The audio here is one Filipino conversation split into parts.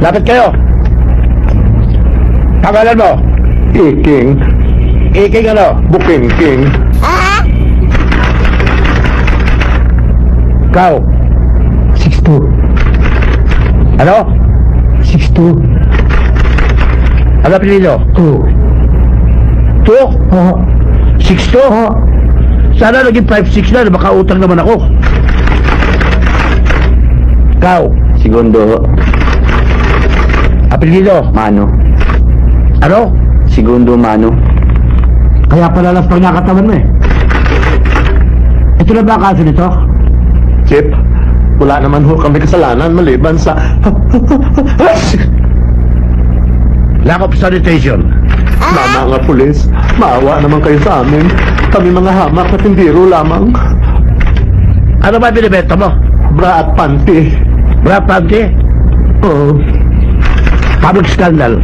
Lapit kayo. Pangalan mo? Iking. Iking ano? Bukingking. Ikaw? 6'2". Ano? 6'2". Ano pinili? 2. 2? Oo. 6'2"? Oo. Sana naging 5'6" na, makautang naman ako. Ikaw? Segundo. Apelido? Mano. Ano? Segundo Mano. Kaya pala laspang niya katawan mo eh. Ito na ba ang kaso nito? Chip, wala naman ho kami kasalanan maliban sa... Lack of sanitation. Mga pulis, maawa naman kayo sa amin. Kami mga hamak at tindiro lamang. Ano ba binibenta mo? Bra at panty. Bra panty? Oh, Public scandal.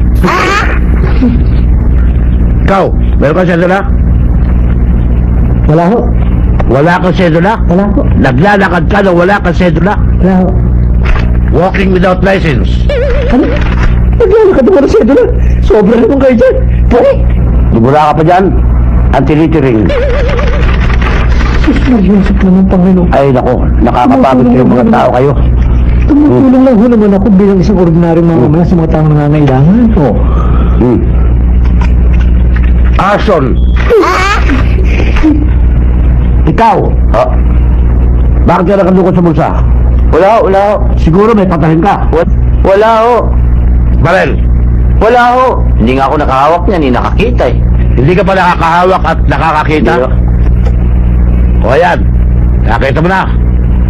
Ikaw, meron ka sedula? Wala ho. Wala kang sedula? Wala ho. Naglalakad ka na wala kang sedula? Wala ho. Walking without license. Ano? Naglalakad naman na siya doon. Sobra naman kayo dyan. Pare! Dubura ka pa dyan? Anti-littering. Sus, nagyusap naman Panginoon. Ay nako, nakakapagod kayo mga tao kayo. Tumutulong lang ho naman ako bilang isang ordinaryong mamamayan sa mga taong nangangailangan. Oh. Arson. Ikaw, bakit ka nakadukot sa bulsa? Wala ho. Siguro may patahin ka. Wala ho. Barel, Wala ho. Hindi nga ako nakahawak niyan, hindi nakakita eh. hindi ka pa nakakahawak at nakakakita? Hindi ho. O ayan, nakita mo na.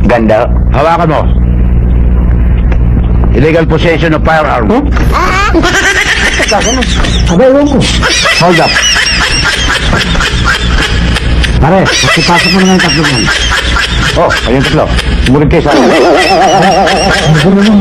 Ganda. Hawakan mo. Illegal possession of firearm. Aba, ewan ko. Hold up. Pare, pakipasok mo na nga yung tatlong yan. Oh, ayun tatlo. Sumunod kayo sa akin. Ano naman?